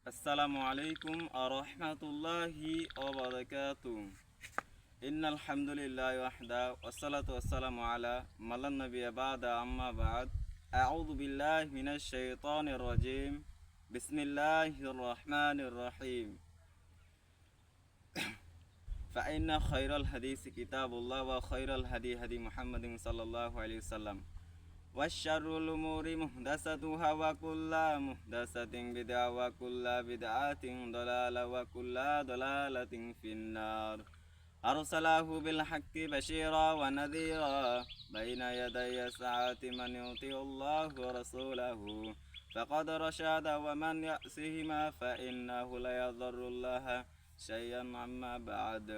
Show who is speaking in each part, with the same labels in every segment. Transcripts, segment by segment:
Speaker 1: আসসালামু আলাইকুম আরহামাতুল্লাহি ওয়াবারাকাতুহু। ইন্নাল হামদুলিল্লাহি ওয়াহদা ওয়াসসালাতু ওয়াসসালামু আলা মাল্লান নাবিয়্যা বা'দা আম্মা বা'দ। আউযু বিল্লাহি মিনাশ শাইতানির রাজীম। বিসমিল্লাহির রহমানির রহিম। ফাইন্না খায়রাল হাদিসি কিতাবুল্লাহ ওয়া খায়রাল হাদি হাদি মুহাম্মাদিন সাল্লাল্লাহু আলাইহি ওয়াসাল্লাম। ওয়াশশারুল উমুরি মুহদাসাতুহা ওয়া কুল্লা মুহদাসাতিন বিদআ ওয়া কুল্লা বিদআতিন দালালা ওয়া কুল্লা দালালাতিন ফিন্নার। আরসালাহু বিল হাক্কি বাশীরা ওয়া নাযীরা বাইনা ইয়াদাই সাআতি মান ইউতিউল্লাহু ওয়া রাসূলাহু ফাকাদ রাশাদা ওয়া মান ইয়াসিহিমা ফাইন্নাহু লা ইয়াযুরুল্লাহা শাইআন আম্মা বা'দ।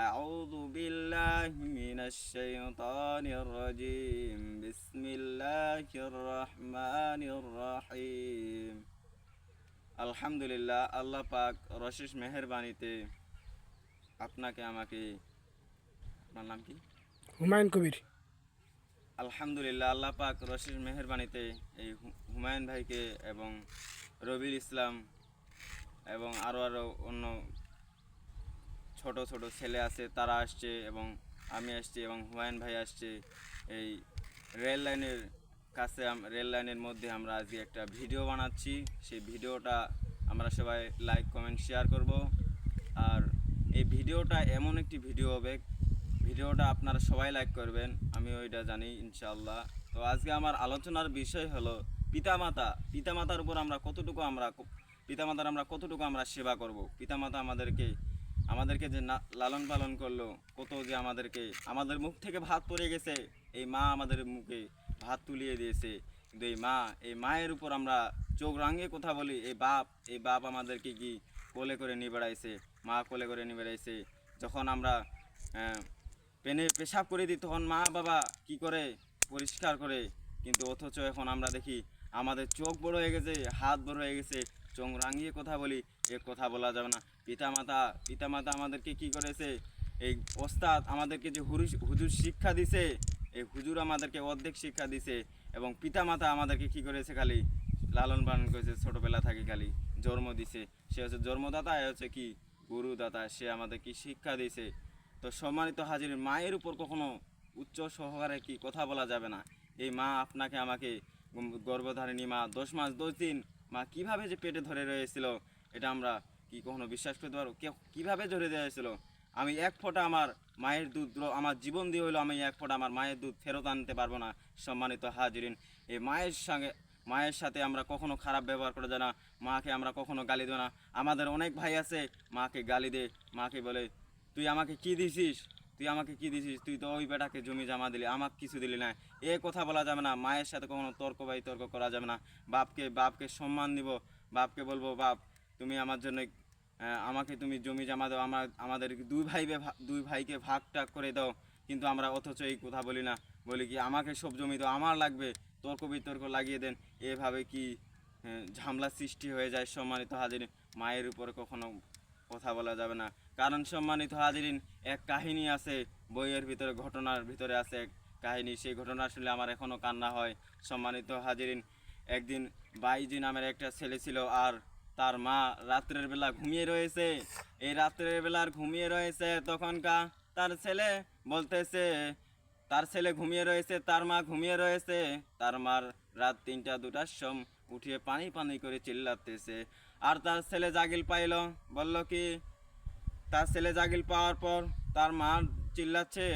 Speaker 1: أعوذ بالله من الشيطان الرجيم بسم الله الرحمن الرحيم। আলহামদুলিল্লাহ, আল্লাহ পাক রশেষ মেহেরবানিতে আপনাকে আমাকে, আপনার নাম কি?
Speaker 2: হুমায়ুন কবির।
Speaker 1: আলহামদুলিল্লাহ, আল্লাহ পাক রশেষ মেহেরবানিতে এই হুমায়ুন ভাইকে এবং রবিউল ইসলাম এবং আরও অন্য ছোট ছোট ছেলে আছে, তারা আসছে এবং আমি আসছি এবং হুমায়ুন ভাই আসছে। এই রেল লাইনের কাছে, রেল লাইনের মধ্যে আমরা আজকে একটা ভিডিও বানাচ্ছি। সেই ভিডিওটা আমরা সবাই লাইক কমেন্ট শেয়ার করব। আর এই ভিডিওটা এমন একটি ভিডিও হবে, ভিডিওটা আপনারা সবাই লাইক করবেন, আমি ওইটা জানি ইনশাআল্লাহ। তো আজকে আমার আলোচনার বিষয় হলো পিতামাতার উপর পিতামাতার আমরা কতটুকু আমরা সেবা করব। পিতামাতা আমাদেরকে যে লালন পালন করলো, কত যে আমাদের মুখ থেকে ভাত পড়ে গেছে, এই মা আমাদের মুখে ভাত তুলিয়ে দিয়েছে। কিন্তু এই মায়ের উপর আমরা চোখ রাঙিয়ে কথা বলি। এই বাপ আমাদেরকে কি কোলে করে নিয়ে বেড়াইছে, মা কোলে করে নিয়ে বেড়াইছে। যখন আমরা পেশাব করে দিই, তখন মা বাবা কি করে পরিষ্কার করে। কিন্তু অথচ এখন আমরা দেখি আমাদের চোখ বড় হয়ে গেছে, হাত বড় হয়ে গেছে, চোখ রাঙিয়ে কথা বলি। এ কথা বলা যাবে না। পিতামাতা আমাদেরকে কি করেছে, এই ওস্তাদ আমাদেরকে যে হুজুর শিক্ষা দিছে, এই হুজুর আমাদেরকে অর্ধেক শিক্ষা দিছে। এবং পিতামাতা আমাদেরকে কি করেছে, খালি লালন পালন করেছে, ছোটোবেলা থেকে খালি জন্ম দিছে। সে হচ্ছে জন্মদাতা, এ হচ্ছে কি গুরুদাতা, সে আমাদের কি শিক্ষা দিছে। তো সম্মানিত হাজির, মায়ের উপর কখনো উচ্চ সহকারে কি কথা বলা যাবে না। এই মা আপনাকে আমাকে গর্ভধারিণী মা 10 মাস 10 দিন মা কিভাবে যে পেটে ধরে রয়েছিল, এটা আমরা কি কখনো বিশ্বাস করতে পারবো? কীভাবে ধরে দিয়েছিল। আমি এক ফোঁটা আমার মায়ের দুধ, আমার জীবন দিয়ে হইলো আমি এক ফোঁটা আমার মায়ের দুধ ফেরত আনতে পারবো না। সম্মানিত হাজিরিন, এই মায়ের সাথে আমরা কখনো খারাপ ব্যবহার করা যায় না। মাকে আমরা কখনো গালি দেবো না। আমাদের অনেক ভাই আছে, মাকে গালি দে, মাকে বলে তুই আমাকে কি দিছিস, তুই তো ওই বেটাকে জমি জমা দিলি, আমাকে কিছু দিলি না। এ কথা বলা যাবে না। মায়ের সাথে কখনো তর্ক করা যাবে না। বাপকে সম্মান দিব। বাপকে বলবো, বাপ তুমি আমার জন্য আমাকে তুমি জমি জমা দাও, আমাদের দুই ভাইকে ভাগ টাগ করে দাও। কিন্তু আমরা অথচ এই কথা বলি না, বলি কি আমাকে সব জমি দাও, আমার লাগবে, তর্ক বিতর্ক লাগিয়ে দেন। এভাবে কি ঝামেলা সৃষ্টি হয়ে যায়। সম্মানিত হাজিরিন, মায়ের উপরে কখনো কথা বলা যাবে না। কারণ সম্মানিত হাজিরিন, এক কাহিনী আছে বইয়ের ভিতরে, ঘটনার ভিতরে আছে এক কাহিনী। সেই ঘটনা শুনলে আমার এখনও কান্না হয়। সম্মানিত হাজিরিন, একদিন বাইজি নামের একটা ছেলে ছিল, আর তার মা রাত্রের বেলা ঘুমিয়ে রয়েছে। এই রাত্রের বেলার ঘুমিয়ে রয়েছে, তখনকার তার ছেলে ঘুমিয়ে রয়েছে, তার মা ঘুমিয়ে রয়েছে। তার মার রাত 3টা 2টার সময় উঠিয়ে পানি পানি করে চিল্লাতেছে। আর তার ছেলে জাগিল পাইল, বলল কি, তার ছেলে জাগিল পাওয়ার পর তার মা চিল্লাচ্ছে,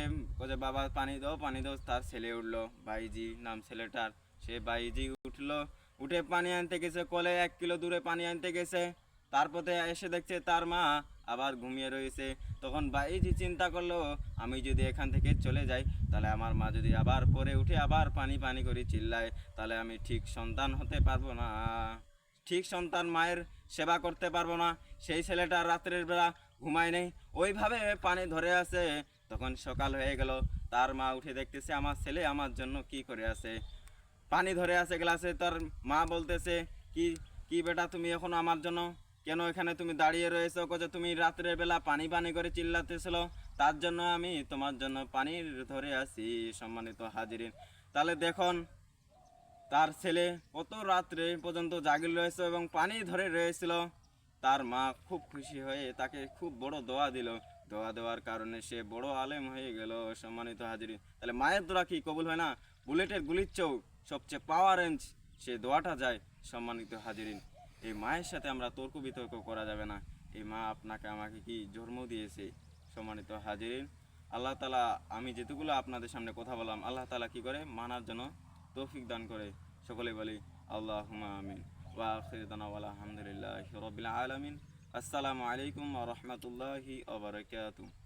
Speaker 1: যে বাবা পানি দাও পানি দাও। তার ছেলে উঠলো, বাইজি নাম ছেলেটার। সে বাইজি উঠলো, উঠে পানি আনতে গেছে, কলে 1 কিলো দূরে পানি আনতে গেছে। তারপরে এসে দেখছে তার মা আবার ঘুমিয়ে রয়েছে। তখন বাইজি চিন্তা করলো, আমি যদি এখান থেকে চলে যাই, তাহলে আমার মা যদি আবার পরে উঠে আবার পানি পানি করে চিল্লায়, তাহলে আমি ঠিক সন্তান হতে পারবো না, ঠিক সন্তান মায়ের সেবা করতে পারবো না। সেই ছেলেটা রাত্রের বেলা ঘুমায় নেই, ওইভাবে পানি ধরে আছে। তখন সকাল হয়ে গেল, তার মা উঠে দেখতেছে আমার ছেলে আমার জন্য কি করে আছে, পানি ধরে আছে গ্লাসে। তার মা বলতেছে, কি কি বেটা, তুমি এখন আমার জন্য কেন এখানে তুমি দাঁড়িয়ে রয়েছো? যে তুমি রাত্রের বেলা পানি পানি করে চিল্লাতেছিল, তার জন্য আমি তোমার জন্য পানি ধরে আছি। সম্মানিত হাজিরিন, তাহলে দেখুন তার ছেলে কত রাত্রে পর্যন্ত জাগিল রয়েছে এবং পানি ধরে রয়েছিল। তার মা খুব খুশি হয়ে তাকে খুব বড় দোয়া দিল। দোয়া দেওয়ার কারণে সে বড় আলেম হয়ে গেল। সম্মানিত হাজিরিন, তাহলে মায়ের দোয়া কি কবুল হয় না? বুলেটের গুলির চেয়েও সবচেয়ে পাওয়ার রেঞ্জ সে দোয়াটা যায়। সম্মানিত হাজিরিন, এই মায়ের সাথে আমরা তর্ক বিতর্ক করা যাবে না। এই মা আপনাকে আমাকে কি জন্ম দিয়েছে। সম্মানিত হাজিরিন, আল্লাহ তালা, আমি যেটুকুলো আপনাদের সামনে কথা বললাম, আল্লাহ তালা কি করে মানার জন্য তৌফিক দান করে। সকলে বলি আল্লাহুম্মা আমিন। ওয়া আখির দানা ওয়াল আলহামদুলিল্লাহি রাব্বিল আলামিন। আসসালামু আলাইকুম ওয়া রাহমাতুল্লাহি ওয়া বারাকাতুহু।